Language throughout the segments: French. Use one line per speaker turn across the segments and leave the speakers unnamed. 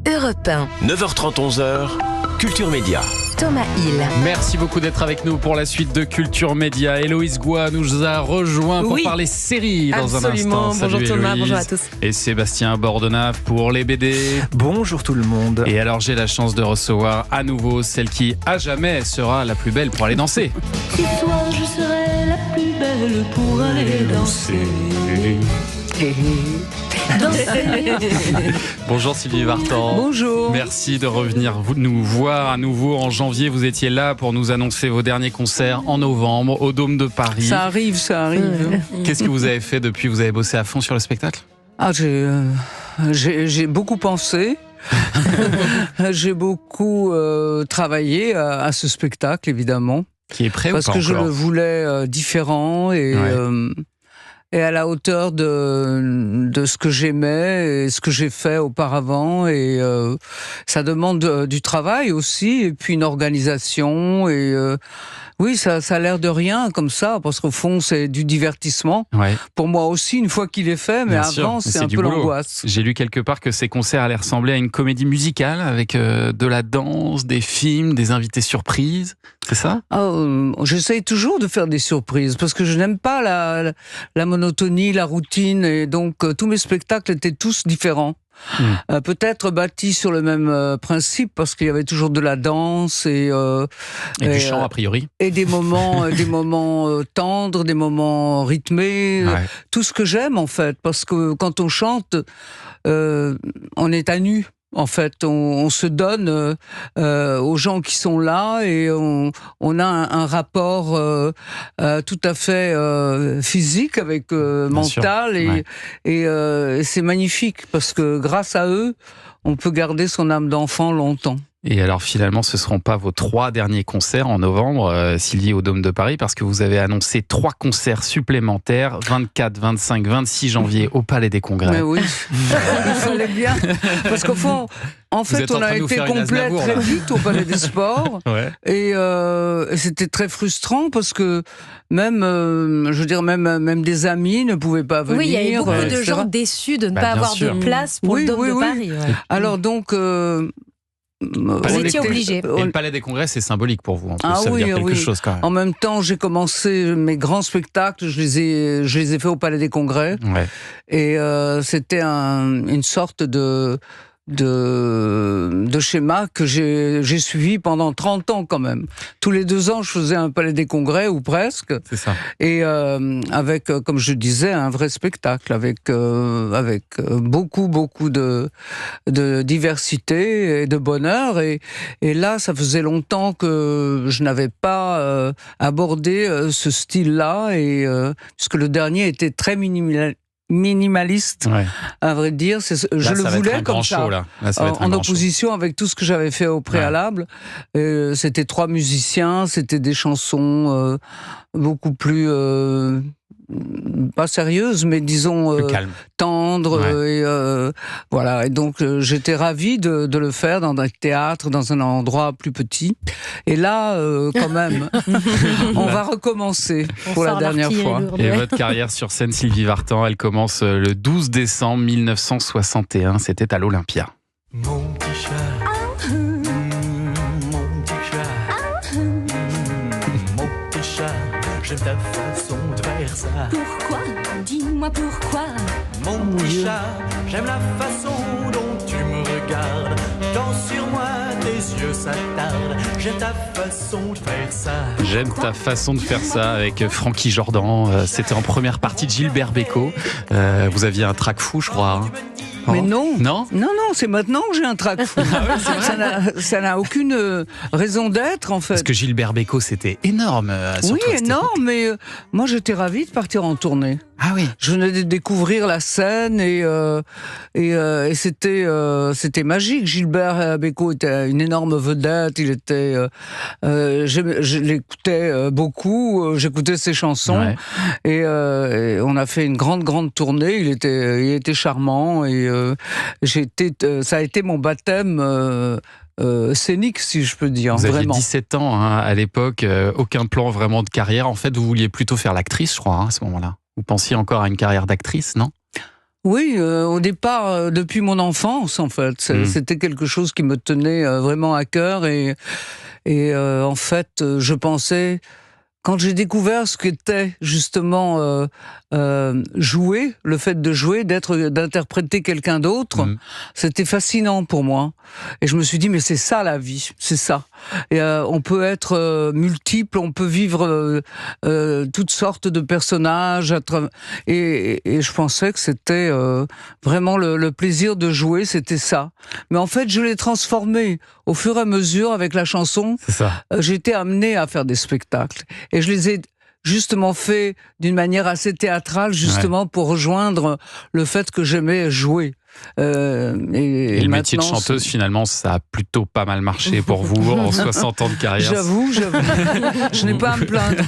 Europe 1.
9h30, 11h, Culture Média.
Thomas Hill.
Merci beaucoup d'être avec nous pour la suite de Culture Média. Héloïse Goua nous a rejoint pour parler séries dans
absolument.
un instant.
Bonjour
Salut
Thomas,
Héloïse.
bonjour à tous.
Et Sébastien Bordenave pour les BD.
Bonjour tout le monde.
Et alors j'ai la chance de recevoir à nouveau celle qui à jamais sera la plus belle pour aller danser.
Ce soir je serai la plus belle pour aller danser.
Bonjour Sylvie Vartan.
Bonjour.
Merci de revenir nous voir à nouveau en janvier. Vous étiez là pour nous annoncer vos derniers concerts en novembre au Dôme de Paris.
Ça arrive.
Qu'est-ce que vous avez fait depuis ? Vous avez bossé à fond sur le spectacle ?
J'ai beaucoup pensé. J'ai beaucoup travaillé à ce spectacle, évidemment.
Qui est prêt
parce
ou pas
que je
encore
le voulais différent et à la hauteur de ce que j'aimais et ce que j'ai fait auparavant. Et ça demande du travail aussi, et puis une organisation. Et oui, ça a l'air de rien comme ça, parce qu'au fond, c'est du divertissement.
Ouais.
Pour moi aussi, une fois qu'il est fait, mais
Bien
avant,
sûr,
c'est un
du
peu
boulot.
l'angoisse.
J'ai lu quelque part que ces concerts allaient ressembler à une comédie musicale avec de la danse, des films, des invités surprises. C'est ça ?
J'essaye toujours de faire des surprises parce que je n'aime pas la monotonie, la routine, et donc tous mes spectacles étaient tous différents. Peut-être bâtis sur le même principe parce qu'il y avait toujours de la danse et
du chant a priori.
Et des moments, tendres, des moments rythmés, tout ce que j'aime en fait, parce que quand on chante, on est à nu. En fait, on se donne aux gens qui sont là et on a un rapport tout à fait physique avec mental et c'est magnifique parce que grâce à eux, on peut garder son âme d'enfant longtemps.
Et alors finalement, ce ne seront pas vos 3 derniers concerts en novembre, Sylvie, au Dôme de Paris, parce que vous avez annoncé 3 concerts supplémentaires, 24, 25, 26 janvier au Palais des Congrès.
Mais oui, il fallait bien. Parce qu'au fond, on a été complet très vite au Palais des Sports. Et c'était très frustrant parce que même des amis ne pouvaient pas venir.
Oui, il y avait beaucoup de gens déçus de ne pas avoir de place pour le Dôme de Paris. Ouais.
Alors donc...
vous étiez obligé.
Et le Palais des Congrès, c'est symbolique pour vous. En plus, ça veut dire quelque chose quand même.
En même temps, j'ai commencé mes grands spectacles, je les ai faits au Palais des Congrès. Ouais. Et c'était une sorte de schéma que j'ai suivi pendant 30 ans quand même. Tous les 2 ans, je faisais un Palais des Congrès, ou presque. C'est ça. Et avec, comme je disais, un vrai spectacle, avec beaucoup de diversité et de bonheur. Et là, ça faisait longtemps que je n'avais pas abordé ce style-là, puisque le dernier était très minimaliste, à vrai dire. Je le voulais comme ça,
show, là, ça va être
en opposition avec tout ce que j'avais fait au préalable. C'était 3 musiciens, c'était des chansons beaucoup plus pas sérieuses, mais disons tendres. Voilà. Et donc j'étais ravie de le faire dans un théâtre, dans un endroit plus petit. Et là, quand même, on va recommencer pour la dernière fois.
Et votre carrière sur scène, Sylvie Vartan, elle commence le 12 décembre 1961. C'était à l'Olympia.
Mon petit chat, mon petit chat, mon petit chat, j'aime ta façon de faire ça.
Pourquoi ? Dis-moi pourquoi.
Mon petit chat, j'aime la façon dont tu me regardes. Quand sur moi tes yeux s'attardent, j'aime ta façon de faire ça.
J'aime ta façon de faire ça avec Francky Jordan. C'était en première partie de Gilbert Bécaud. Vous aviez un trac fou, je crois.
Mais non,
non,
c'est maintenant que j'ai un trac fou. Ça n'a aucune raison d'être, en fait.
Parce que Gilbert Bécaud, c'était énorme.
Oui, énorme, mais moi j'étais ravie de partir en tournée.
Ah oui.
Je venais de découvrir la scène et c'était magique. Gilbert Bécaud était une énorme vedette. Il était, je l'écoutais beaucoup. J'écoutais ses chansons et on a fait une grande tournée. Il était charmant et ça a été mon baptême. Scénique, si je peux dire.
Vous aviez
vraiment.
17 ans à l'époque, aucun plan vraiment de carrière. En fait, vous vouliez plutôt faire l'actrice, je crois, à ce moment-là. Vous pensiez encore à une carrière d'actrice, non ?
Oui, au départ, depuis mon enfance, en fait. C'était quelque chose qui me tenait vraiment à cœur. Et en fait, je pensais... Quand j'ai découvert ce qu'était justement jouer, le fait de jouer, d'interpréter quelqu'un d'autre, c'était fascinant pour moi. Et je me suis dit, mais c'est ça la vie, c'est ça. Et on peut être multiple, on peut vivre toutes sortes de personnages. Et je pensais que c'était vraiment le plaisir de jouer, c'était ça. Mais en fait, je l'ai transformé au fur et à mesure avec la chanson.
C'est ça.
J'ai été amenée à faire des spectacles. Et je les ai justement fait d'une manière assez théâtrale, justement pour rejoindre le fait que j'aimais jouer.
Et le métier de chanteuse, finalement, ça a plutôt pas mal marché pour vous en 60 ans de carrière.
J'avoue, je n'ai pas à me plaindre.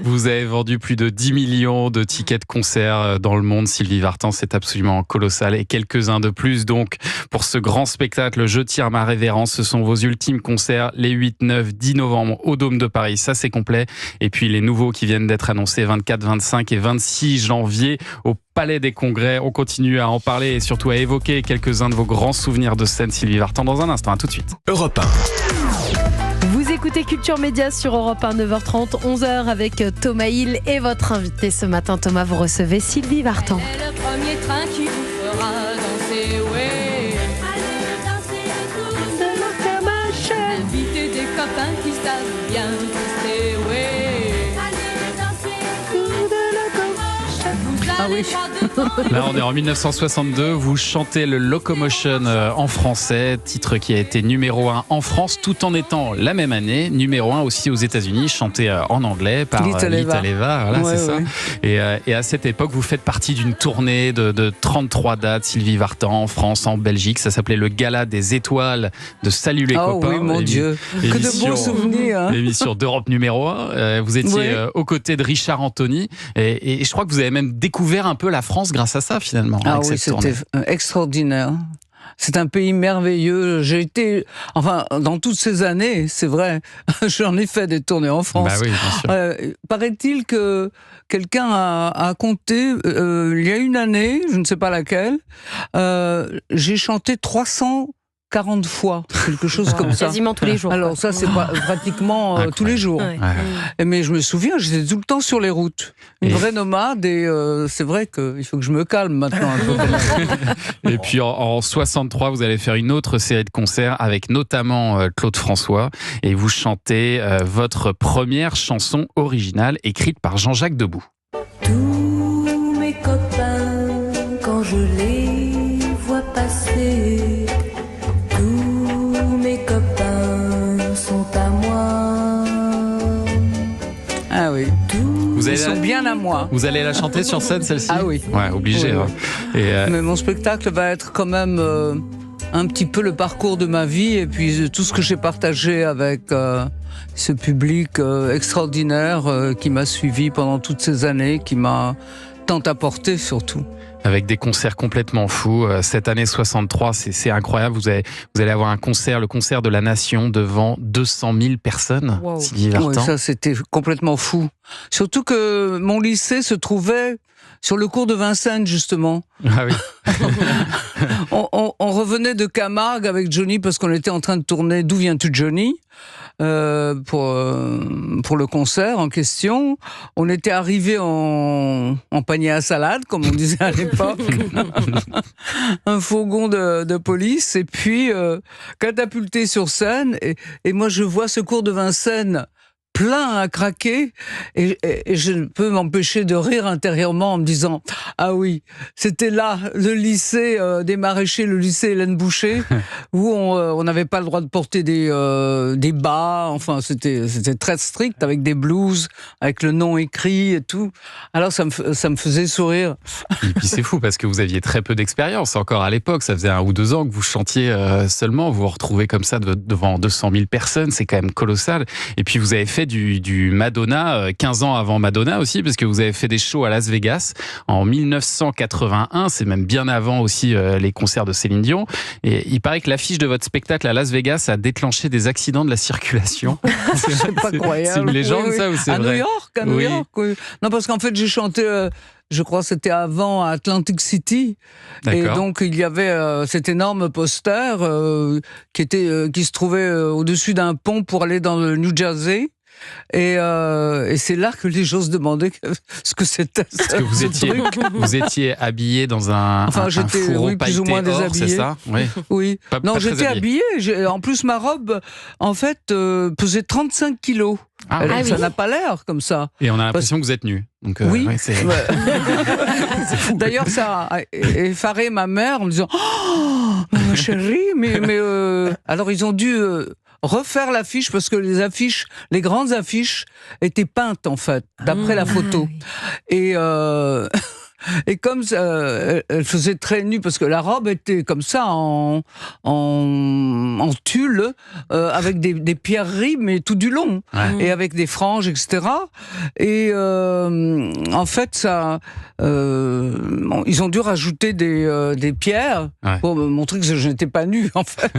Vous avez vendu plus de 10 millions de tickets de concert dans le monde, Sylvie Vartan, c'est absolument colossal. Et quelques-uns de plus, donc, pour ce grand spectacle, Je tire ma révérence, ce sont vos ultimes concerts, les 8, 9, 10 novembre au Dôme de Paris, ça c'est complet. Et puis les nouveaux qui viennent d'être annoncés, 24, 25 et 26 janvier au Palais des Congrès. On continue à en parler et surtout à évoquer quelques-uns de vos grands souvenirs de scène, Sylvie Vartan, dans un instant. À tout de suite.
Europe 1.
Vous écoutez Culture Média sur Europe 1, 9h30, 11h avec Thomas Hill et votre invité ce matin. Thomas, vous recevez Sylvie Vartan.
C'est le premier train qui vous fera danser, ouais. Allez danser le coup de locomotion. Invitez des copains qui savent bien twister, ouais. Allez danser le coup de locomotion. Vous allez pas devant.
Là, on est en 1962. Vous chantez le Locomotion en français, titre qui a été numéro 1 en France, tout en étant la même année numéro 1 aussi aux États-Unis, chanté en anglais par Lita Leva. Voilà,
ouais,
c'est ça.
Ouais.
Et à cette époque, vous faites partie d'une tournée de 33 dates, Sylvie Vartan, en France, en Belgique. Ça s'appelait le Gala des Étoiles de Salut les copains.
Oh oui, mon Dieu, que de beaux souvenirs. Hein.
L'émission d'Europe numéro 1. Vous étiez aux côtés de Richard Anthony. Et je crois que vous avez même découvert un peu la France grâce à ça, finalement.
Ah oui, c'était extraordinaire. C'est un pays merveilleux. J'ai été, enfin, dans toutes ces années, c'est vrai, j'en ai fait des tournées en France.
Bah oui, bien sûr.
Paraît-il que quelqu'un a compté, il y a une année, je ne sais pas laquelle, j'ai chanté 340 fois, quelque chose comme ça.
Quasiment tous les jours.
Alors ça, c'est pratiquement tous les jours.
Ouais.
Mais je me souviens, j'étais tout le temps sur les routes. Une vraie nomade, et c'est vrai qu'il faut que je me calme maintenant un peu.
Et puis en 63, vous allez faire une autre série de concerts avec notamment Claude François, et vous chantez votre première chanson originale écrite par Jean-Jacques Debout.
Tous mes copains, quand je les vois passer, tous mes copains sont à moi.
Ah oui. Ils sont bien à moi.
Vous allez la chanter sur scène, celle-ci ?
Ah oui.
Ouais, obligé.
Oui,
hein.
Oui. Mais mon spectacle va être quand même un petit peu le parcours de ma vie et puis tout ce que j'ai partagé avec ce public extraordinaire qui m'a suivi pendant toutes ces années, qui m'a tant apporté surtout.
Avec des concerts complètement fous. Cette année 63, c'est incroyable. Vous allez avoir un concert, le concert de la Nation, devant 200 000 personnes.
Wow.
Sylvie Vartan.
Oui, ça, c'était complètement fou. Surtout que mon lycée se trouvait sur le cours de Vincennes, justement.
Ah oui.
on revenait de Camargue avec Johnny parce qu'on était en train de tourner D'où viens-tu, Johnny ? Pour le concert en question. On était arrivé en panier à salade, comme on disait à l'époque. Un fourgon de police, et puis catapulté sur scène. Et moi, je vois ce cours de Vincennes plein à craquer, et je ne peux m'empêcher de rire intérieurement en me disant « Ah oui, c'était là, le lycée des maraîchers, le lycée Hélène Boucher, où on n'avait pas le droit de porter des bas, enfin c'était très strict, avec des blouses, avec le nom écrit et tout. Alors ça me faisait sourire. »
Et puis c'est fou, parce que vous aviez très peu d'expérience encore à l'époque, ça faisait 1 ou 2 ans que vous chantiez seulement, vous vous retrouvez comme ça devant 200 000 personnes, c'est quand même colossal. Et puis vous avez fait du Madonna 15 ans avant Madonna aussi, parce que vous avez fait des shows à Las Vegas en 1981, c'est même bien avant aussi les concerts de Céline Dion, et il paraît que l'affiche de votre spectacle à Las Vegas a déclenché des accidents de la circulation.
C'est pas croyable.
C'est une légende,
oui.
Ça, ou c'est
à
vrai?
New York, oui. Non, parce qu'en fait j'ai chanté je crois que c'était avant à Atlantic City. Et donc il y avait cet énorme poster qui se trouvait au-dessus d'un pont pour aller dans le New Jersey. Et c'est là que les gens se demandaient ce que c'était.
Parce que vous étiez habillé dans un fourreau pailleté or, c'est ça?
Oui. Non, j'étais habillée. En plus, ma robe, en fait, pesait 35 kilos. Ça n'a pas l'air comme ça.
Et on a l'impression que vous êtes nus. Donc,
oui.
C'est
fou. D'ailleurs, ça a effaré ma mère en me disant « Oh, ma chérie !» mais alors, ils ont dû... refaire l'affiche parce que les grandes affiches étaient peintes en fait, d'après la photo. Et comme elle faisait très nue parce que la robe était comme ça en tulle avec des pierreries mais tout du long et avec des franges etc. Et en fait ça ils ont dû rajouter des pierres pour me montrer que je n'étais pas nue en fait.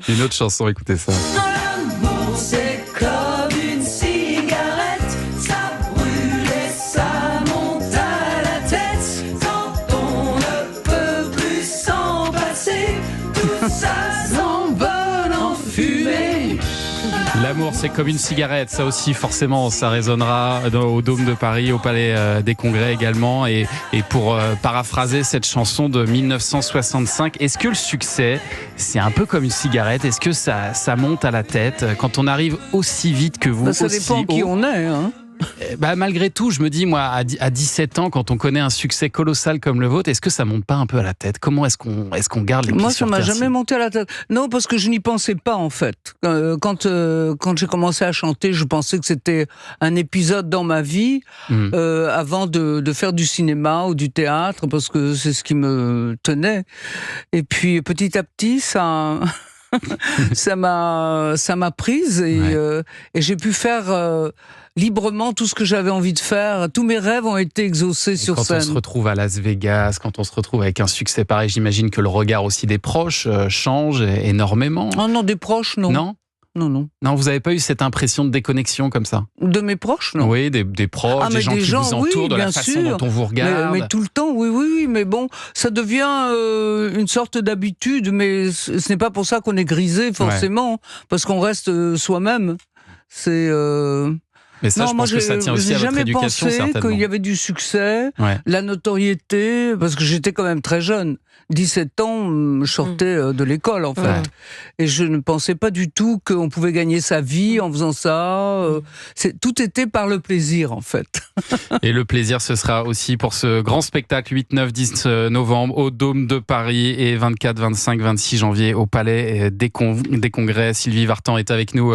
Une autre chanson, écoutez ça.
L'amour, c'est comme une cigarette, ça brûle et ça monte à la tête. Quand on ne peut plus s'en passer, tout ça s'envole en fumée.
L'amour, c'est comme une cigarette. Ça aussi, forcément, ça résonnera au Dôme de Paris, au Palais des Congrès également. Et pour paraphraser cette chanson de 1965, est-ce que le succès, c'est un peu comme une cigarette? Est-ce que ça monte à la tête quand on arrive aussi vite que vous?
Ça dépend qui on est, hein.
Malgré tout, je me dis, moi, à 17 ans, quand on connaît un succès colossal comme le vôtre, est-ce que ça monte pas un peu à la tête? Comment est-ce qu'on garde les pieds
Moi,
sur
ça m'a
terre,
jamais monté à la tête. Non, parce que je n'y pensais pas, en fait. Quand j'ai commencé à chanter, je pensais que c'était un épisode dans ma vie, avant de faire du cinéma ou du théâtre, parce que c'est ce qui me tenait. Et puis, petit à petit, ça m'a prise et j'ai pu faire librement tout ce que j'avais envie de faire. Tous mes rêves ont été exaucés sur scène.
Quand on se retrouve à Las Vegas, quand on se retrouve avec un succès pareil, j'imagine que le regard aussi des proches change énormément.
Oh non, des proches, non.
Non ? Non, vous n'avez pas eu cette impression de déconnexion comme ça?
De mes proches, non.
Oui, des proches, des gens qui vous entourent, de la façon dont on vous regarde.
Mais tout le temps, oui, mais bon, ça devient une sorte d'habitude, mais ce n'est pas pour ça qu'on est grisé, forcément, parce qu'on reste soi-même.
Mais ça, je pense que ça tient aussi à votre éducation, certainement.
J'ai jamais pensé qu'il y avait du succès, la notoriété, parce que j'étais quand même très jeune. 17 ans, je sortais de l'école, en fait. Et je ne pensais pas du tout qu'on pouvait gagner sa vie en faisant ça. Tout était par le plaisir, en fait.
Et le plaisir, ce sera aussi pour ce grand spectacle 8, 9, 10 novembre au Dôme de Paris et 24, 25, 26 janvier au Palais des Congrès. Sylvie Vartan est avec nous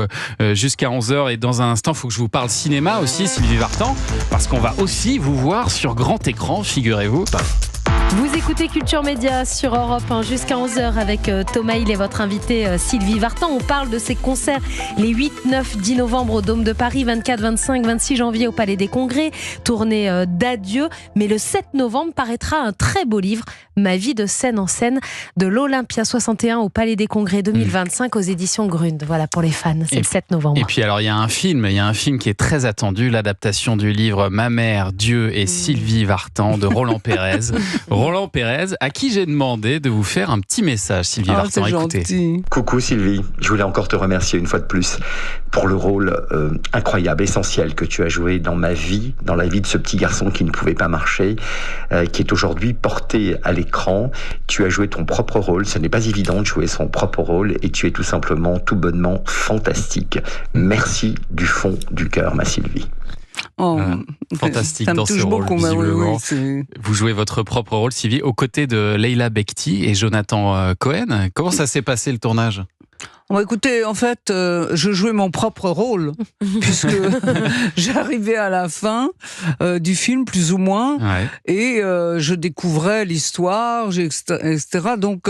jusqu'à 11h. Et dans un instant, il faut que je vous parle cinéma aussi, Sylvie Vartan, parce qu'on va aussi vous voir sur grand écran, figurez-vous.
Vous écoutez Culture Média sur Europe 1 jusqu'à 11h avec Thomas Hill et votre invité Sylvie Vartan. On parle de ses concerts les 8, 9, 10 novembre au Dôme de Paris, 24, 25, 26 janvier au Palais des Congrès, tournée d'adieu. Mais le 7 novembre paraîtra un très beau livre, Ma vie de scène en scène, de l'Olympia 61 au Palais des Congrès 2025 aux éditions Grund. Voilà pour les fans, c'est le 7 novembre.
Et puis alors il y a un film qui est très attendu, l'adaptation du livre Ma mère, Dieu et Sylvie Vartan de Roland Pérez. Roland Pérez, à qui j'ai demandé de vous faire un petit message, Sylvie Vartan. Écoutez.
Coucou Sylvie, je voulais encore te remercier une fois de plus pour le rôle incroyable, essentiel que tu as joué dans ma vie, dans la vie de ce petit garçon qui ne pouvait pas marcher, qui est aujourd'hui porté à l'écran. Tu as joué ton propre rôle, ce n'est pas évident de jouer son propre rôle et tu es tout simplement, tout bonnement fantastique. Merci du fond du cœur, ma Sylvie.
Fantastique dans ce rôle, visiblement. Vous jouez votre propre rôle, Sylvie, aux côtés de Leila Bekti et Jonathan Cohen. Comment ça s'est passé le tournage ?
Écoutez, en fait, je jouais mon propre rôle, puisque j'arrivais à la fin du film, plus ou moins, et je découvrais l'histoire, etc. Donc,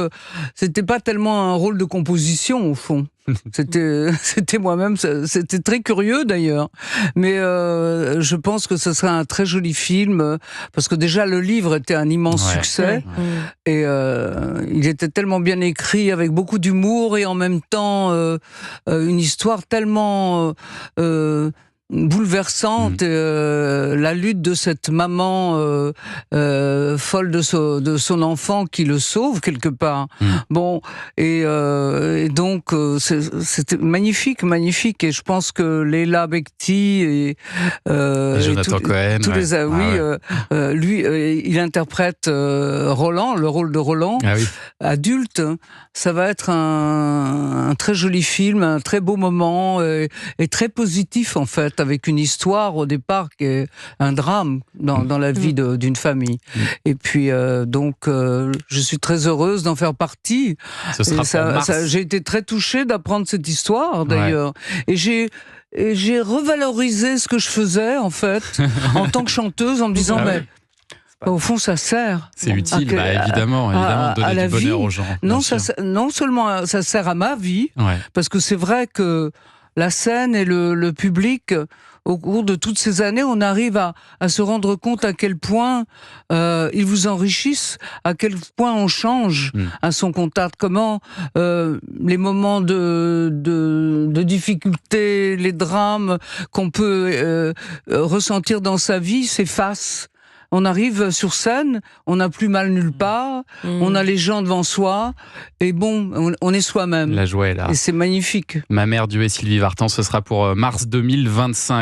c'était pas tellement un rôle de composition, au fond. C'était moi-même, c'était très curieux d'ailleurs, mais je pense que ce serait un très joli film, parce que déjà le livre était un immense succès, et il était tellement bien écrit, avec beaucoup d'humour, et en même temps une histoire tellement bouleversante, la lutte de cette maman folle de son enfant qui le sauve quelque part. Bon, et donc c'était magnifique, et je pense que Leila Bekti et
Jonathan Cohen,
tous les lui, il interprète Roland, le rôle de Roland, adulte. Ça va être un très joli film, un très beau moment et très positif en fait, avec une histoire au départ qui est un drame dans la vie d'une famille. Et puis donc je suis très heureuse d'en faire partie.
Ce sera pour mars.
J'ai été très touchée d'apprendre cette histoire d'ailleurs. Et j'ai revalorisé ce que je faisais en fait en tant que chanteuse en me disant mais au fond, ça sert.
C'est utile, évidemment, de donner du bonheur aux gens.
Non seulement ça sert à ma vie, parce que c'est vrai que la scène et le public, au cours de toutes ces années, on arrive à se rendre compte à quel point ils vous enrichissent, à quel point on change à son contact, comment les moments de difficulté, les drames qu'on peut ressentir dans sa vie s'effacent. On arrive sur scène, on n'a plus mal nulle part, on a les gens devant soi, et bon, on est soi-même.
La joie est là.
Et c'est magnifique.
Ma mère, Dieu et Sylvie Vartan, ce sera pour mars 2025.